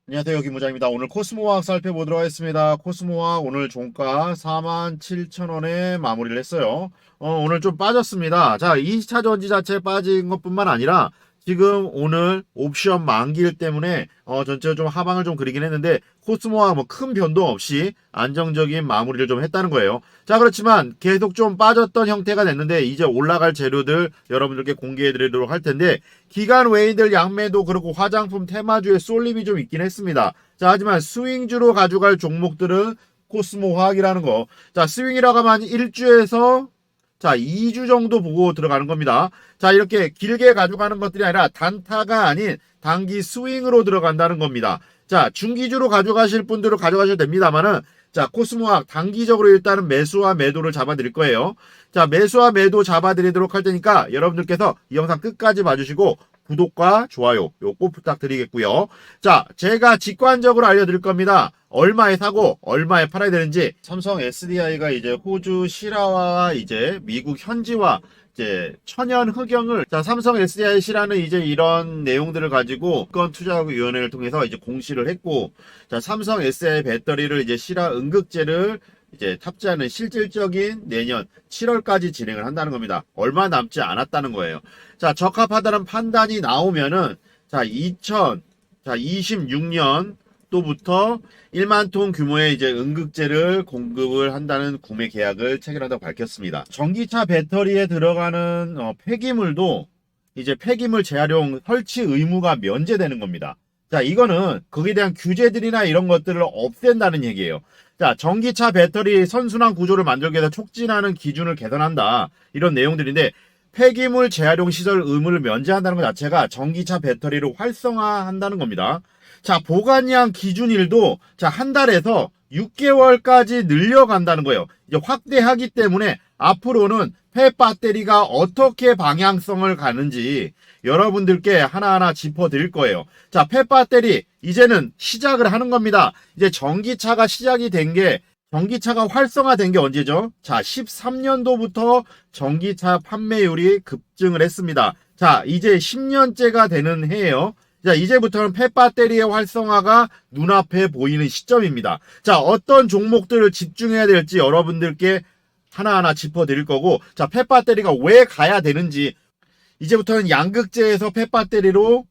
안녕하세요. 김부장입니다. 오늘 코스모화학 살펴보도록 하겠습니다. 코스모화학 오늘 종가 47,000원에 마무리를 했어요. 오늘 좀 빠졌습니다. 자, 2차 전지 자체 빠진 것뿐만 아니라 지금 오늘 옵션 만기일 때문에 전체적으로 좀 하방을 좀 그리긴 했는데 코스모화학 뭐 큰 변동 없이 안정적인 마무리를 좀 했다는 거예요. 자, 그렇지만 계속 좀 빠졌던 형태가 됐는데 이제 올라갈 재료들 여러분들께 공개해 드리도록 할 텐데 기관 외인들 양매도 그렇고 화장품 테마주에 쏠림이 좀 있긴 했습니다. 자, 하지만 스윙주로 가져갈 종목들은 코스모 화학이라는 거. 자, 스윙이라고 하면 1주에서 자, 2주 정도 보고 들어가는 겁니다. 자, 이렇게 길게 가져가는 것들이 아니라 단타가 아닌 단기 스윙으로 들어간다는 겁니다. 자, 중기주로 가져가실 분들은 가져가셔도 됩니다만은 자, 코스모학 단기적으로 일단은 매수와 매도를 잡아드릴 거예요. 자, 매수와 매도 잡아드리도록 할 테니까 여러분들께서 이 영상 끝까지 봐주시고 구독과 좋아요 요거 부탁드리겠고요. 자, 제가 직관적으로 알려드릴 겁니다. 얼마에 사고 얼마에 팔아야 되는지. 삼성 SDI가 이제 호주 실화와 이제 미국 현지화 이제 천연 흑영을 자 삼성 SDI 실화는 이제 이런 내용들을 가지고 국가투자위원회를 통해서 이제 공시를 했고 자 삼성 SDI 배터리를 이제 실화 응급제를 이제 탑재하는 실질적인 내년 7월까지 진행을 한다는 겁니다. 얼마 남지 않았다는 거예요. 자, 적합하다는 판단이 나오면은 자, 2026년 또부터 1만 톤 규모의 이제 응급제를 공급을 한다는 구매 계약을 체결한다고 밝혔습니다. 전기차 배터리에 들어가는 폐기물도 이제 폐기물 재활용 설치 의무가 면제되는 겁니다. 자, 이거는 거기에 대한 규제들이나 이런 것들을 없앤다는 얘기예요. 자, 전기차 배터리 선순환 구조를 만들기 위해서 촉진하는 기준을 개선한다. 이런 내용들인데 폐기물 재활용 시설 의무를 면제한다는 것 자체가 전기차 배터리를 활성화한다는 겁니다. 자, 보관량 기준일도 자, 한 달에서 6개월까지 늘려간다는 거예요. 이제 확대하기 때문에 앞으로는 폐배터리가 어떻게 방향성을 가는지 여러분들께 하나하나 짚어드릴 거예요. 자, 폐배터리 이제는 시작을 하는 겁니다. 이제 전기차가 시작이 된 게 전기차가 활성화된 게 언제죠? 자, 13년도부터 전기차 판매율이 급증을 했습니다. 자, 이제 10년째가 되는 해예요. 자, 이제부터는 폐배터리의 활성화가 눈앞에 보이는 시점입니다. 자, 어떤 종목들을 집중해야 될지 여러분들께 하나하나 짚어드릴 거고, 자, 폐배터리가 왜 가야 되는지, 이제부터는 양극재에서 폐배터리로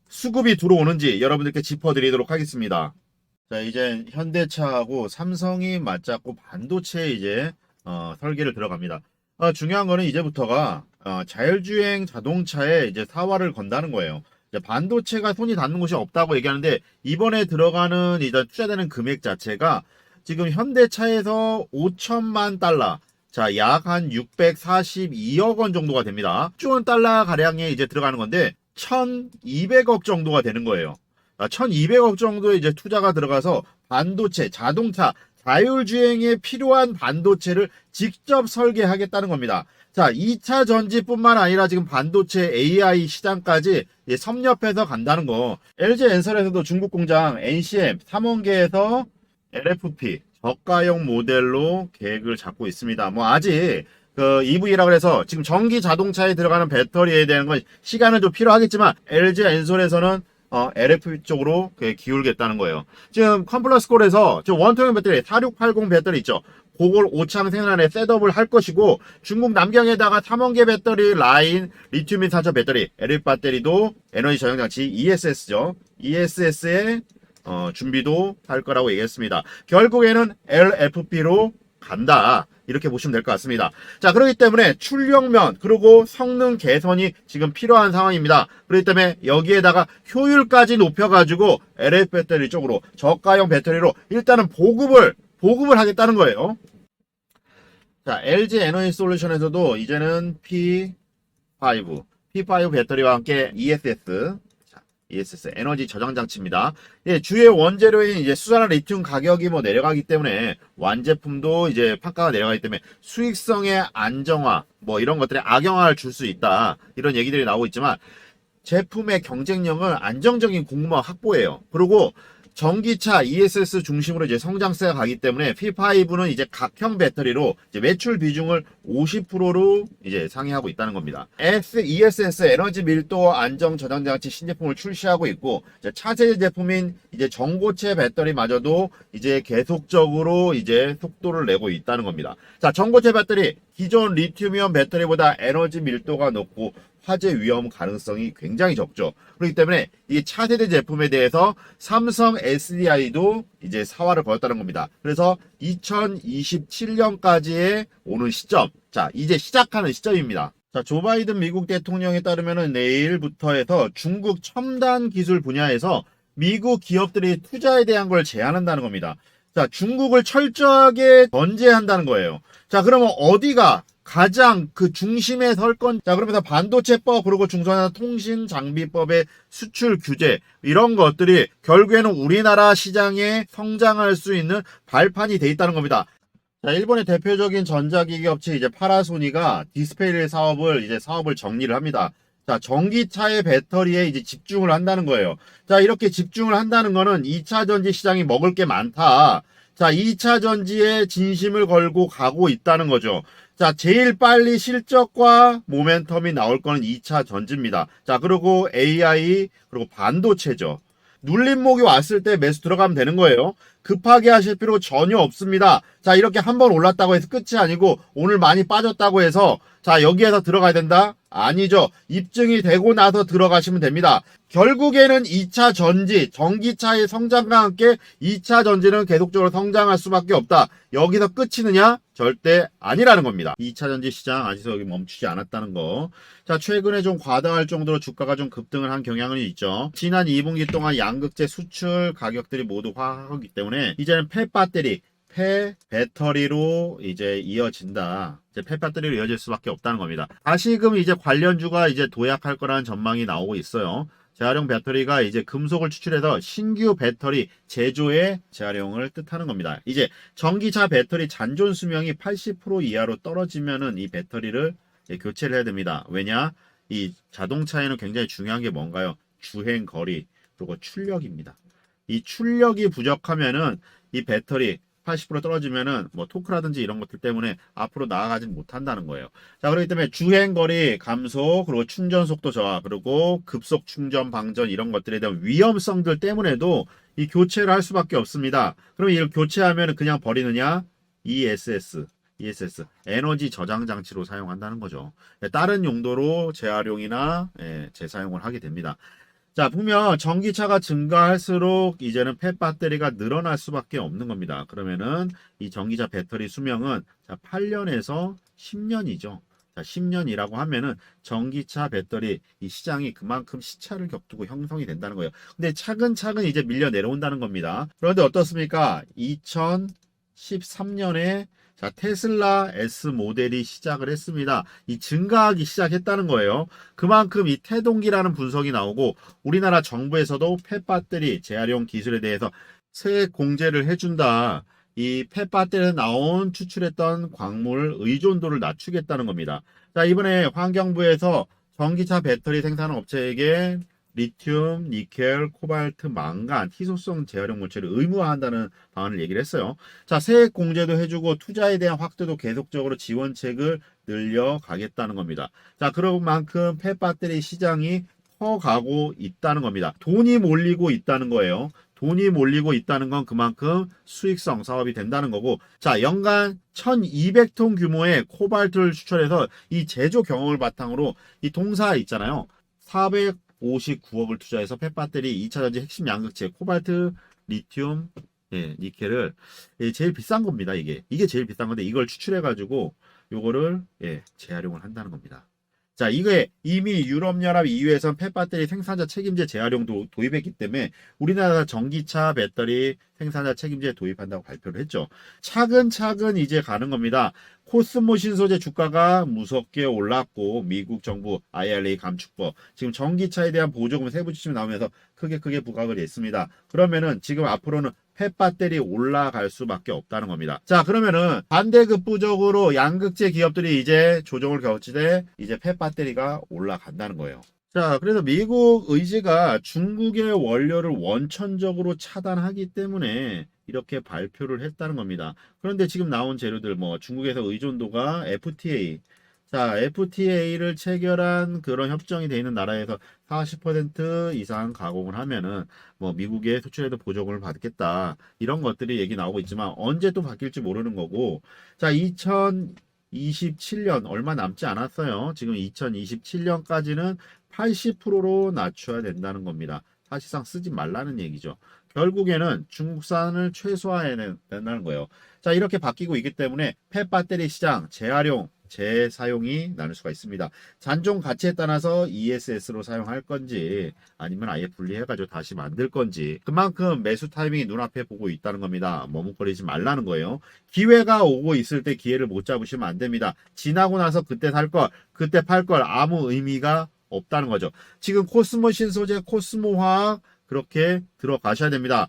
수급이 들어오는지 여러분들께 짚어드리도록 하겠습니다. 자, 이제 현대차하고 삼성이 맞잡고 반도체에 이제 설계를 들어갑니다. 중요한 거는 이제부터가 자율주행 자동차에 이제 사활을 건다는 거예요. 이제 반도체가 손이 닿는 곳이 없다고 얘기하는데 이번에 들어가는 이제 투자되는 금액 자체가 지금 현대차에서 5천만 달러, 자, 약 한 642억 원 정도가 됩니다. 1조 원 달러 가량에 이제 들어가는 건데 1,200억 정도가 되는 거예요. 1,200억 정도의 이제 투자가 들어가서 반도체, 자동차, 자율주행에 필요한 반도체를 직접 설계하겠다는 겁니다. 자, 2차 전지뿐만 아니라 지금 반도체 AI 시장까지 섭렵해서 간다는 거. LG엔설에서도 중국 공장 NCM 3원계에서 LFP 저가형 모델로 계획을 잡고 있습니다. 뭐 아직 그 EV라고 해서 지금 전기 자동차에 들어가는 배터리에 대한 건 시간은 좀 필요하겠지만 LG엔솔에서는 LFP 쪽으로 기울겠다는 거예요. 지금 컴플러스콜에서 지금 원통형 배터리 4680 배터리 있죠. 그걸 오창 생산에 셋업을 할 것이고 중국 남경에다가 탐원계 배터리 라인 리튬인 산소 배터리 LF 배터리도 에너지 저장 장치 ESS죠. ESS에 준비도 할 거라고 얘기했습니다. 결국에는 LFP로 간다. 이렇게 보시면 될 것 같습니다. 자, 그렇기 때문에 출력면 그리고 성능 개선이 지금 필요한 상황입니다. 그렇기 때문에 여기에다가 효율까지 높여가지고 LF 배터리 쪽으로 저가형 배터리로 일단은 보급을 하겠다는 거예요. 자, LG 에너지 솔루션에서도 이제는 P5 배터리와 함께 ESS 에너지 저장 장치입니다. 예, 주요 원재료인 이제 수산화 리튬 가격이 뭐 내려가기 때문에 완제품도 이제 판가가 내려가기 때문에 수익성의 안정화 뭐 이런 것들에 악영향을 줄 수 있다. 이런 얘기들이 나오고 있지만 제품의 경쟁력은 안정적인 공급망 확보예요. 그리고 전기차 ESS 중심으로 이제 성장세가 가기 때문에 P5는 이제 각형 배터리로 이제 매출 비중을 50%로 이제 상회하고 있다는 겁니다. ESS 에너지 밀도 안정 저장 장치 신제품을 출시하고 있고, 이제 차세대 제품인 이제 전고체 배터리마저도 이제 계속적으로 이제 속도를 내고 있다는 겁니다. 자, 전고체 배터리 기존 리튬이온 배터리보다 에너지 밀도가 높고 화재 위험 가능성이 굉장히 적죠. 그렇기 때문에 이 차세대 제품에 대해서 삼성 SDI도 이제 사활을 걸었다는 겁니다. 그래서 2027년까지의 오는 시점, 자, 이제 시작하는 시점입니다. 자, 조 바이든 미국 대통령에 따르면 내일부터 해서 중국 첨단 기술 분야에서 미국 기업들이 투자에 대한 걸 제한한다는 겁니다. 자, 중국을 철저하게 견제한다는 거예요. 자, 그러면 어디가 가장 그 중심에 설 건? 자, 그러면서 반도체법, 그리고 중소형 통신 장비법의 수출 규제, 이런 것들이 결국에는 우리나라 시장에 성장할 수 있는 발판이 돼 있다는 겁니다. 자, 일본의 대표적인 전자기기 업체 이제 파라소니가 디스플레이 사업을 정리를 합니다. 자, 전기차의 배터리에 이제 집중을 한다는 거예요. 자, 이렇게 집중을 한다는 거는 2차 전지 시장이 먹을 게 많다. 자, 2차 전지에 진심을 걸고 가고 있다는 거죠. 자, 제일 빨리 실적과 모멘텀이 나올 거는 2차 전지입니다. 자, 그리고 AI, 그리고 반도체죠. 눌림목이 왔을 때 매수 들어가면 되는 거예요. 급하게 하실 필요 전혀 없습니다. 자, 이렇게 한번 올랐다고 해서 끝이 아니고 오늘 많이 빠졌다고 해서 자, 여기에서 들어가야 된다? 아니죠. 입증이 되고 나서 들어가시면 됩니다. 결국에는 2차 전지, 전기차의 성장과 함께 2차 전지는 계속적으로 성장할 수밖에 없다. 여기서 끝이느냐? 절대 아니라는 겁니다. 2차 전지 시장 아직도 여기 멈추지 않았다는 거. 자, 최근에 좀 과다할 정도로 주가가 좀 급등을 한 경향은 있죠. 지난 2분기 동안 양극재 수출 가격들이 모두 하락하기 때문에 이제는 배터리로 이제 이어진다. 이제 배터리로 이어질 수밖에 없다는 겁니다. 다시금 이제 관련주가 이제 도약할 거라는 전망이 나오고 있어요. 재활용 배터리가 이제 금속을 추출해서 신규 배터리 제조의 재활용을 뜻하는 겁니다. 이제 전기차 배터리 잔존 수명이 80% 이하로 떨어지면은 이 배터리를 교체를 해야 됩니다. 왜냐? 이 자동차에는 굉장히 중요한 게 뭔가요? 주행 거리, 그리고 출력입니다. 이 출력이 부족하면은 이 배터리 80% 떨어지면은 뭐 토크라든지 이런 것들 때문에 앞으로 나아가지 못한다는 거예요. 자, 그렇기 때문에 주행거리 감소, 그리고 충전 속도 저하, 그리고 급속 충전 방전 이런 것들에 대한 위험성들 때문에도 이 교체를 할 수밖에 없습니다. 그럼 이걸 교체하면 그냥 버리느냐? ESS 에너지 저장 장치로 사용한다는 거죠. 다른 용도로 재활용이나 재사용을 하게 됩니다. 자, 보면 전기차가 증가할수록 이제는 폐배터리가 늘어날 수밖에 없는 겁니다. 그러면은 이 전기차 배터리 수명은 8년에서 10년이죠. 자, 10년이라고 하면은 전기차 배터리 이 시장이 그만큼 시차를 격두고 형성이 된다는 거예요. 근데 차근차근 이제 밀려 내려온다는 겁니다. 그런데 어떻습니까? 2013년에 자, 테슬라 S 모델이 시작을 했습니다. 이 증가하기 시작했다는 거예요. 그만큼 이 태동기라는 분석이 나오고 우리나라 정부에서도 폐배터리 재활용 기술에 대해서 세액 공제를 해준다. 이 폐배터리에서 나온 추출했던 광물 의존도를 낮추겠다는 겁니다. 자, 이번에 환경부에서 전기차 배터리 생산 업체에게 리튬, 니켈, 코발트, 망간, 희소성 재활용 물질을 의무화한다는 방안을 얘기를 했어요. 자, 세액 공제도 해주고 투자에 대한 확대도 계속적으로 지원책을 늘려가겠다는 겁니다. 자, 그런 만큼 폐배터리 시장이 커가고 있다는 겁니다. 돈이 몰리고 있다는 거예요. 돈이 몰리고 있다는 건 그만큼 수익성 사업이 된다는 거고, 자, 연간 1200톤 규모의 코발트를 추출해서 이 제조 경험을 바탕으로 이 동사 있잖아요. 459억을 투자해서 폐배터리 2차전지 핵심 양극재 코발트, 리튬, 니켈을 제일 비싼 겁니다. 이게 제일 비싼 건데 이걸 추출해 가지고 요거를 재활용을 한다는 겁니다. 자, 이게 이미 유럽연합 EU에선 폐배터리 생산자 책임제 재활용도 도입했기 때문에 우리나라 전기차 배터리 생산자 책임제 도입한다고 발표를 했죠. 차근차근 이제 가는 겁니다. 코스모 신소재 주가가 무섭게 올랐고 미국 정부 IRA 감축법, 지금 전기차에 대한 보조금 세부 지침이 나오면서 크게 부각을 했습니다. 그러면은 지금 앞으로는 폐배터리 올라갈 수밖에 없다는 겁니다. 자, 그러면은 반대급부적으로 양극재 기업들이 이제 조정을 겪을 때 이제 폐배터리가 올라간다는 거예요. 자, 그래서 미국 의지가 중국의 원료를 원천적으로 차단하기 때문에 이렇게 발표를 했다는 겁니다. 그런데 지금 나온 재료들, 뭐 중국에서 의존도가 FTA, 자, FTA를 체결한 그런 협정이 돼 있는 나라에서 40% 이상 가공을 하면은 뭐 미국의 수출에도 보조금을 받겠다. 이런 것들이 얘기 나오고 있지만 언제 또 바뀔지 모르는 거고. 자, 2027년 얼마 남지 않았어요. 지금 2027년까지는 80%로 낮춰야 된다는 겁니다. 사실상 쓰지 말라는 얘기죠. 결국에는 중국산을 최소화해야 된다는 거예요. 자, 이렇게 바뀌고 있기 때문에 폐배터리 시장 재활용, 재사용이 나눌 수가 있습니다. 잔존 가치에 따라서 ESS로 사용할 건지 아니면 아예 분리해가지고 다시 만들 건지 그만큼 매수 타이밍이 눈앞에 보고 있다는 겁니다. 머뭇거리지 말라는 거예요. 기회가 오고 있을 때 기회를 못 잡으시면 안 됩니다. 지나고 나서 그때 살 걸, 그때 팔 걸 아무 의미가 없다는 거죠. 지금 코스모 신소재, 코스모 화학 그렇게 들어가셔야 됩니다.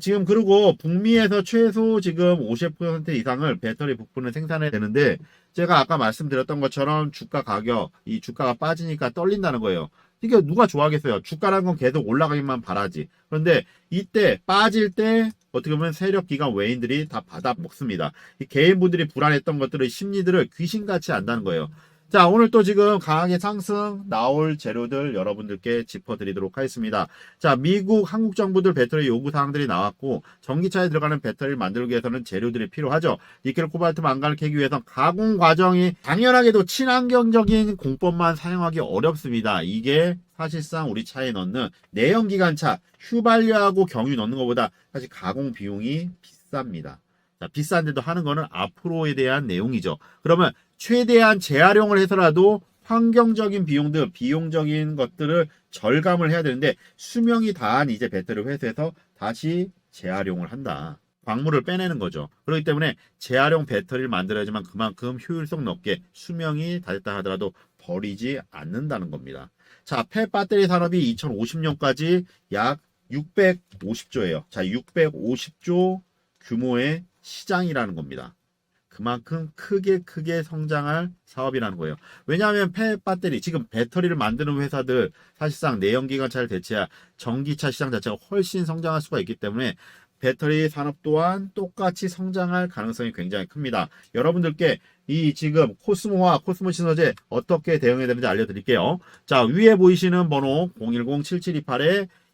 지금 그리고 북미에서 최소 지금 50% 이상을 배터리 부품을 생산해야 되는데 제가 아까 말씀드렸던 것처럼 주가 가격, 이 주가가 빠지니까 떨린다는 거예요. 이게 누가 좋아하겠어요? 주가라는 건 계속 올라가기만 바라지. 그런데 이때 빠질 때 어떻게 보면 세력 기관 외인들이 다 받아 먹습니다. 이 개인분들이 불안했던 것들의 심리들을 귀신같이 안다는 거예요. 자, 오늘 또 지금 강하게 상승 나올 재료들 여러분들께 짚어드리도록 하겠습니다. 자, 미국, 한국 정부들 배터리 요구사항들이 나왔고 전기차에 들어가는 배터리를 만들기 위해서는 재료들이 필요하죠. 니켈, 코발트, 망간을 캐기 위해서 가공 과정이 당연하게도 친환경적인 공법만 사용하기 어렵습니다. 이게 사실상 우리 차에 넣는 내연기관차, 휘발유하고 경유 넣는 것보다 사실 가공 비용이 비쌉니다. 자, 비싼데도 하는 거는 앞으로에 대한 내용이죠. 그러면 최대한 재활용을 해서라도 환경적인 비용들, 비용적인 것들을 절감을 해야 되는데 수명이 다한 이제 배터리를 회수해서 다시 재활용을 한다. 광물을 빼내는 거죠. 그렇기 때문에 재활용 배터리를 만들어야지만 그만큼 효율성 높게 수명이 다 됐다 하더라도 버리지 않는다는 겁니다. 자, 폐배터리 산업이 2050년까지 약 650조예요. 자, 650조 규모의 시장이라는 겁니다. 그만큼 크게 성장할 사업이라는 거예요. 왜냐하면 폐배터리, 지금 배터리를 만드는 회사들 사실상 내연기관차를 대체할 전기차 시장 자체가 훨씬 성장할 수가 있기 때문에 배터리 산업 또한 똑같이 성장할 가능성이 굉장히 큽니다. 여러분들께 이 지금 코스모와 코스모 신소재 어떻게 대응해야 되는지 알려드릴게요. 자, 위에 보이시는 번호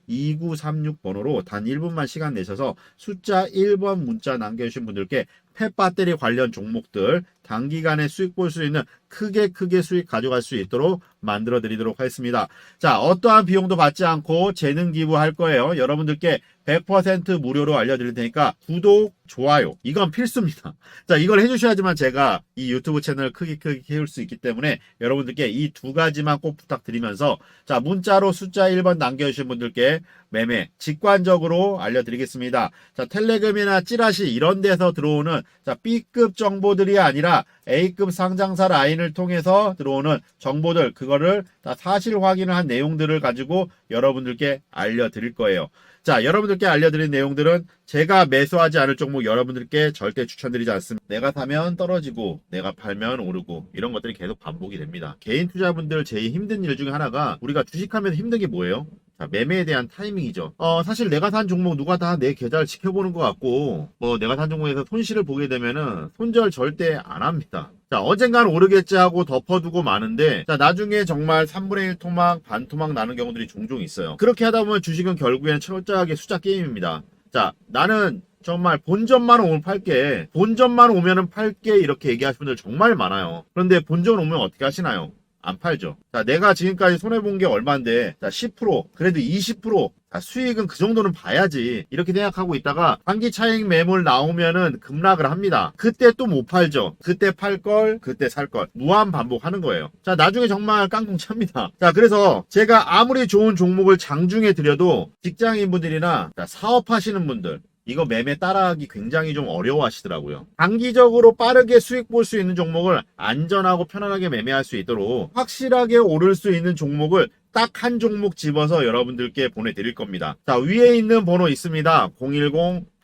010-7728-2936 번호로 단 1분만 시간 내셔서 숫자 1번 문자 남겨주신 분들께 폐배터리 관련 종목들 단기간에 수익 볼 수 있는 크게 수익 가져갈 수 있도록 만들어 드리도록 하겠습니다. 자, 어떠한 비용도 받지 않고 재능 기부할 거예요. 여러분들께 100% 무료로 알려드릴 테니까 구독, 좋아요 이건 필수입니다. 자, 이걸 해주셔야지만 제가 이 유튜브 채널을 크게 키울 수 있기 때문에 여러분들께 이 두 가지만 꼭 부탁드리면서 자, 문자로 숫자 1번 남겨주신 분들께 매매 직관적으로 알려드리겠습니다. 자, 텔레그램이나 찌라시 이런 데서 들어오는 자, B급 정보들이 아니라 A급 상장사 라인을 통해서 들어오는 정보들 그거를 다 사실 확인을 한 내용들을 가지고 여러분들께 알려드릴 거예요. 자, 여러분들께 알려드린 내용들은 제가 매수하지 않을 종목 여러분들께 절대 추천드리지 않습니다. 내가 사면 떨어지고 내가 팔면 오르고 이런 것들이 계속 반복이 됩니다. 개인 투자분들 제일 힘든 일 중에 하나가 우리가 주식하면서 힘든 게 뭐예요? 자, 매매에 대한 타이밍이죠. 사실 내가 산 종목 누가 다 내 계좌를 지켜보는 것 같고 뭐 내가 산 종목에서 손실을 보게 되면은 손절 절대 안 합니다. 자, 언젠간 오르겠지 하고 덮어두고 마는데 자, 나중에 정말 3분의 1 토막, 반 토막 나는 경우들이 종종 있어요. 그렇게 하다 보면 주식은 결국에는 철저하게 숫자 게임입니다. 자, 나는 정말 본전만 오면 팔게, 본전만 오면은 팔게 이렇게 얘기하시는 분들 정말 많아요. 그런데 본전 오면 어떻게 하시나요? 안 팔죠. 자, 내가 지금까지 손해본 게 얼만데, 자, 10%, 그래도 20%, 자, 수익은 그 정도는 봐야지. 이렇게 생각하고 있다가, 단기 차익 매물 나오면은 급락을 합니다. 그때 또 못 팔죠. 그때 팔 걸, 그때 살 걸. 무한 반복하는 거예요. 자, 나중에 정말 깡통 찹니다. 자, 그래서 제가 아무리 좋은 종목을 장중에 드려도 직장인분들이나 사업하시는 분들, 이거 매매 따라하기 굉장히 좀 어려워하시더라고요. 단기적으로 빠르게 수익 볼 수 있는 종목을 안전하고 편안하게 매매할 수 있도록 확실하게 오를 수 있는 종목을 딱 한 종목 집어서 여러분들께 보내드릴 겁니다. 자, 위에 있는 번호 있습니다.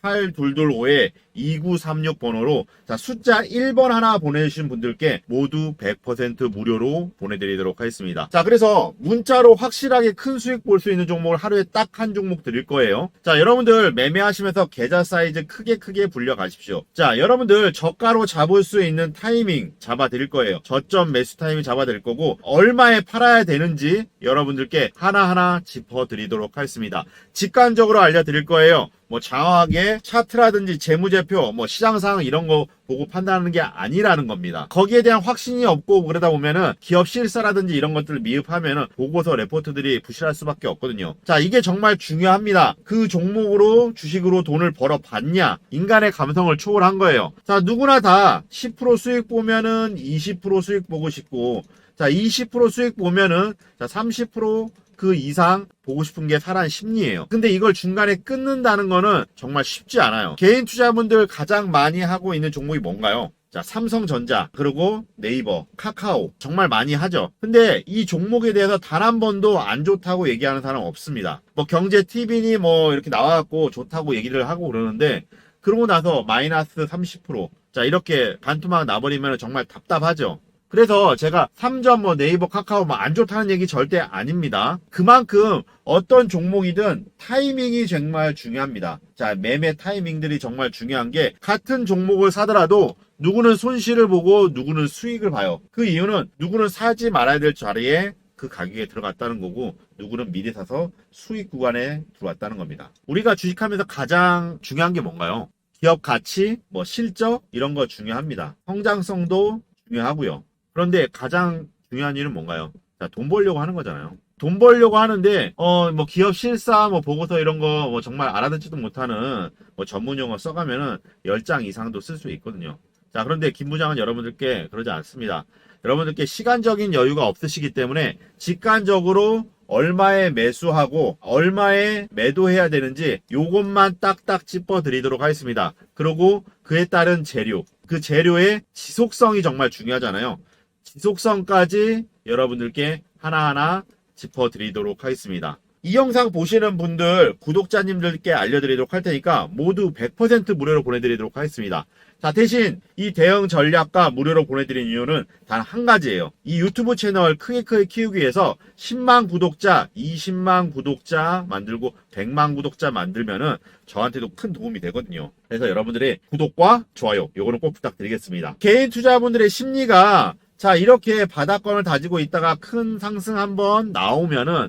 8225에 2936 번호로 자 숫자 1번 하나 보내주신 분들께 모두 100% 무료로 보내드리도록 하겠습니다. 자 그래서 문자로 확실하게 큰 수익 볼 수 있는 종목을 하루에 딱 한 종목 드릴 거예요. 자 여러분들 매매하시면서 계좌 사이즈 크게 불려 가십시오. 자 여러분들 저가로 잡을 수 있는 타이밍 잡아 드릴 거예요. 저점 매수 타이밍 잡아 드릴 거고 얼마에 팔아야 되는지 여러분들께 하나하나 짚어 드리도록 하겠습니다. 직관적으로 알려드릴 거예요. 뭐 장황하게 차트라든지 재무제표, 뭐 시장 상황 이런 거 보고 판단하는 게 아니라는 겁니다. 거기에 대한 확신이 없고 그러다 보면은 기업 실사라든지 이런 것들을 미흡하면은 보고서 레포트들이 부실할 수밖에 없거든요. 자, 이게 정말 중요합니다. 그 종목으로 주식으로 돈을 벌어 봤냐? 인간의 감성을 초월한 거예요. 자, 누구나 다 10% 수익 보면은 20% 수익 보고 싶고, 자, 20% 수익 보면은 자, 30% 그 이상 보고 싶은 게 사람 심리예요. 근데 이걸 중간에 끊는다는 거는 정말 쉽지 않아요. 개인 투자분들 가장 많이 하고 있는 종목이 뭔가요? 자, 삼성전자, 그리고 네이버, 카카오 정말 많이 하죠. 근데 이 종목에 대해서 단 한 번도 안 좋다고 얘기하는 사람 없습니다. 뭐 경제 TV니 뭐 이렇게 나와갖고 좋다고 얘기를 하고 그러는데 그러고 나서 마이너스 30%. 자, 이렇게 반토막 나버리면 정말 답답하죠. 그래서 제가 3점 뭐 네이버 카카오 뭐 안 좋다는 얘기 절대 아닙니다. 그만큼 어떤 종목이든 타이밍이 정말 중요합니다. 자, 매매 타이밍들이 정말 중요한 게 같은 종목을 사더라도 누구는 손실을 보고 누구는 수익을 봐요. 그 이유는 누구는 사지 말아야 될 자리에 그 가격에 들어갔다는 거고 누구는 미리 사서 수익 구간에 들어왔다는 겁니다. 우리가 주식하면서 가장 중요한 게 뭔가요? 기업 가치, 뭐 실적 이런 거 중요합니다. 성장성도 중요하고요. 그런데 가장 중요한 일은 뭔가요? 자, 돈 벌려고 하는 거잖아요. 돈 벌려고 하는데 뭐 기업 실사 뭐 보고서 이런 거 뭐 정말 알아듣지도 못하는 뭐 전문 용어 써가면은 10장 이상도 쓸 수 있거든요. 자, 그런데 김 부장은 여러분들께 그러지 않습니다. 여러분들께 시간적인 여유가 없으시기 때문에 직관적으로 얼마에 매수하고 얼마에 매도해야 되는지 요것만 딱딱 짚어 드리도록 하겠습니다. 그리고 그에 따른 재료, 그 재료의 지속성이 정말 중요하잖아요. 지속성까지 여러분들께 하나하나 짚어드리도록 하겠습니다. 이 영상 보시는 분들 구독자님들께 알려드리도록 할 테니까 모두 100% 무료로 보내드리도록 하겠습니다. 자, 대신 이 대응 전략과 무료로 보내드린 이유는 단 한 가지예요. 이 유튜브 채널 크게 키우기 위해서 10만 구독자, 20만 구독자 만들고 100만 구독자 만들면은 저한테도 큰 도움이 되거든요. 그래서 여러분들의 구독과 좋아요 요거는 꼭 부탁드리겠습니다. 개인 투자분들의 심리가 자, 이렇게 바닥권을 다지고 있다가 큰 상승 한번 나오면은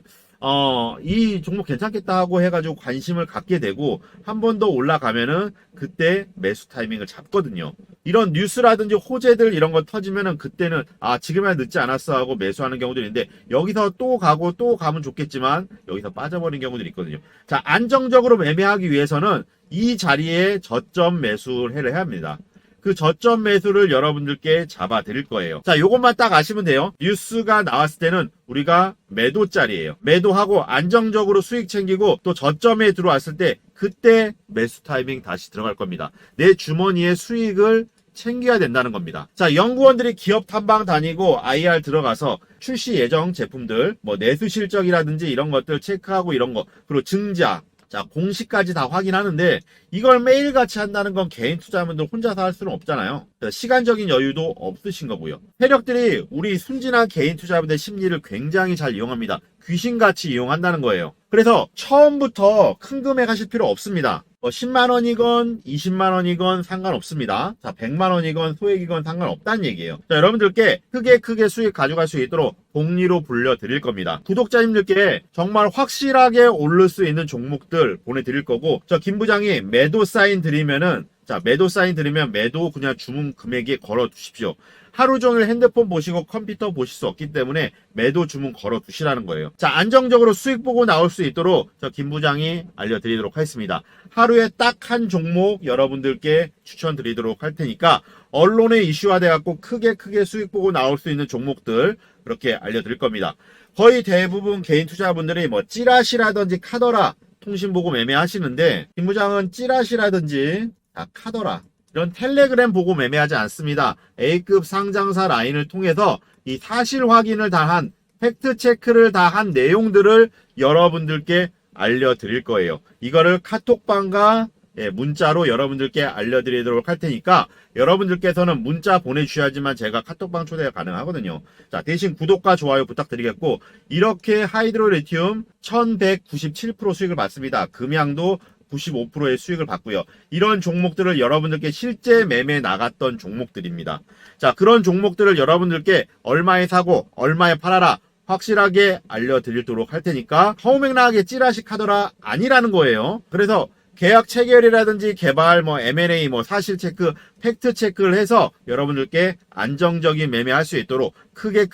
이 종목 괜찮겠다 하고 해가지고 관심을 갖게 되고 한 번 더 올라가면은 그때 매수 타이밍을 잡거든요. 이런 뉴스라든지 호재들 이런 거 터지면은 그때는 지금이야 늦지 않았어 하고 매수하는 경우들이 있는데 여기서 또 가고 또 가면 좋겠지만 여기서 빠져버린 경우들이 있거든요. 자, 안정적으로 매매하기 위해서는 이 자리에 저점 매수를 해야 합니다. 그 저점 매수를 여러분들께 잡아 드릴 거예요. 자, 요것만 딱 아시면 돼요. 뉴스가 나왔을 때는 우리가 매도짜리예요. 매도하고 안정적으로 수익 챙기고 또 저점에 들어왔을 때 그때 매수 타이밍 다시 들어갈 겁니다. 내 주머니에 수익을 챙겨야 된다는 겁니다. 자, 연구원들이 기업 탐방 다니고 IR 들어가서 출시 예정 제품들, 뭐 내수 실적이라든지 이런 것들 체크하고 이런 거, 그리고 증자, 자, 공시까지 다 확인하는데 이걸 매일같이 한다는 건 개인 투자자분들 혼자서 할 수는 없잖아요. 시간적인 여유도 없으신 거고요. 세력들이 우리 순진한 개인 투자자분들의 심리를 굉장히 잘 이용합니다. 귀신같이 이용한다는 거예요. 그래서 처음부터 큰 금액 하실 필요 없습니다. 10만 원이건 20만 원이건 상관없습니다. 자, 100만 원이건 소액이건 상관없다는 얘기예요. 자, 여러분들께 크게 수익 가져갈 수 있도록 복리로 불려드릴 겁니다. 구독자님들께 정말 확실하게 오를 수 있는 종목들 보내드릴 거고, 저 김 부장이 매도 사인 드리면은, 자, 매도 사인 드리면 매도 그냥 주문 금액에 걸어 두십시오. 하루 종일 핸드폰 보시고 컴퓨터 보실 수 없기 때문에 매도 주문 걸어 두시라는 거예요. 자, 안정적으로 수익 보고 나올 수 있도록 저 김 부장이 알려드리도록 하겠습니다. 하루에 딱 한 종목 여러분들께 추천드리도록 할 테니까 언론에 이슈화돼 갖고 크게 수익 보고 나올 수 있는 종목들 그렇게 알려드릴 겁니다. 거의 대부분 개인 투자분들이 뭐 찌라시라든지 카더라 통신 보고 매매하시는데 김 부장은 찌라시라든지 카더라 이런 텔레그램 보고 매매하지 않습니다. A급 상장사 라인을 통해서 이 사실 확인을 다 한, 팩트 체크를 다 한 내용들을 여러분들께 알려드릴 거예요. 이거를 카톡방과 문자로 여러분들께 알려드리도록 할 테니까 여러분들께서는 문자 보내주셔야지만 제가 카톡방 초대가 가능하거든요. 자, 대신 구독과 좋아요 부탁드리겠고, 이렇게 하이드로리튬 1197% 수익을 받습니다. 금양도 95%의 수익을 받고요. 이런 종목들을 여러분들께 실제 매매 나갔던 종목들입니다. 자, 그런 종목들을 여러분들께 얼마에 사고 얼마에 팔아라 확실하게 알려드리도록 할 테니까 허우맹랑하게 찌라시 카더라 아니라는 거예요. 그래서 계약 체결이라든지 개발, M&A, 사실 체크, 팩트 체크를 해서 여러분들께 안정적인 매매할 수 있도록 크게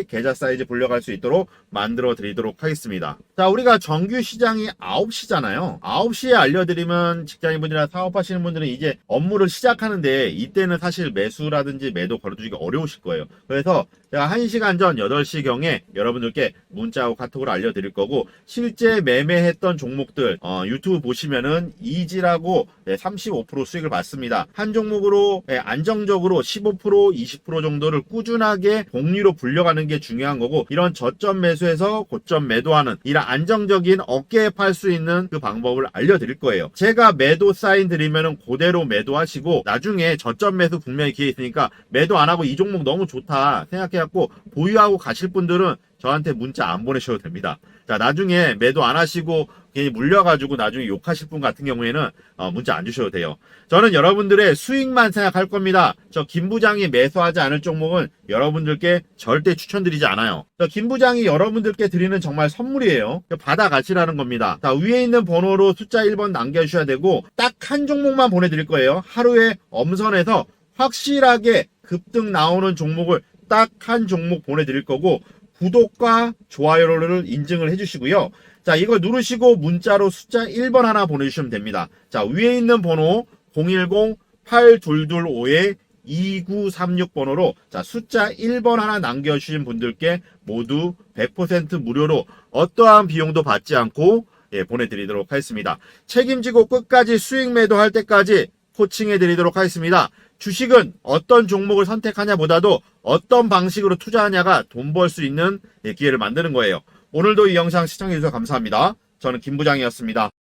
계좌 사이즈 불려갈 수 있도록 만들어 드리도록 하겠습니다. 자, 우리가 정규 시장이 9시잖아요. 9시에 알려드리면 직장인분들이나 사업하시는 분들은 이제 업무를 시작하는데 이때는 사실 매수라든지 매도 걸어두기가 어려우실 거예요. 그래서 제가 1시간 전 8시경에 여러분들께 문자하고 카톡으로 알려드릴 거고, 실제 매매했던 종목들 유튜브 보시면은 이지라고 35% 수익을 받습니다. 한 종목으로 안정적으로 15% 20% 정도를 꾸준하게 복리로 불려가는 게 중요한 거고, 이런 저점 매수에서 고점 매도하는 이런 안정적인 어깨에 팔 수 있는 그 방법을 알려드릴 거예요. 제가 매도 사인 드리면은 그대로 매도하시고, 나중에 저점 매수 분명히 기회 있으니까 매도 안 하고 이 종목 너무 좋다 생각해갖고 보유하고 가실 분들은 저한테 문자 안 보내셔도 됩니다. 자, 나중에 매도 안 하시고 괜히 물려가지고 나중에 욕하실 분 같은 경우에는 문자 안 주셔도 돼요. 저는 여러분들의 수익만 생각할 겁니다. 저 김 부장이 매수하지 않을 종목은 여러분들께 절대 추천드리지 않아요. 저 김 부장이 여러분들께 드리는 정말 선물이에요. 받아가시라는 겁니다. 자, 위에 있는 번호로 숫자 1번 남겨주셔야 되고, 딱 한 종목만 보내드릴 거예요. 하루에 엄선해서 확실하게 급등 나오는 종목을 딱 한 종목 보내드릴 거고, 구독과 좋아요를 인증을 해주시고요. 자, 이걸 누르시고 문자로 숫자 1번 하나 보내주시면 됩니다. 자, 위에 있는 번호 010-8225-2936번호로 자, 숫자 1번 하나 남겨주신 분들께 모두 100% 무료로 어떠한 비용도 받지 않고 보내드리도록 하겠습니다. 책임지고 끝까지 수익 매도할 때까지 코칭해 드리도록 하겠습니다. 주식은 어떤 종목을 선택하냐 보다도 어떤 방식으로 투자하냐가 돈 벌 수 있는 기회를 만드는 거예요. 오늘도 이 영상 시청해 주셔서 감사합니다. 저는 김 부장이었습니다.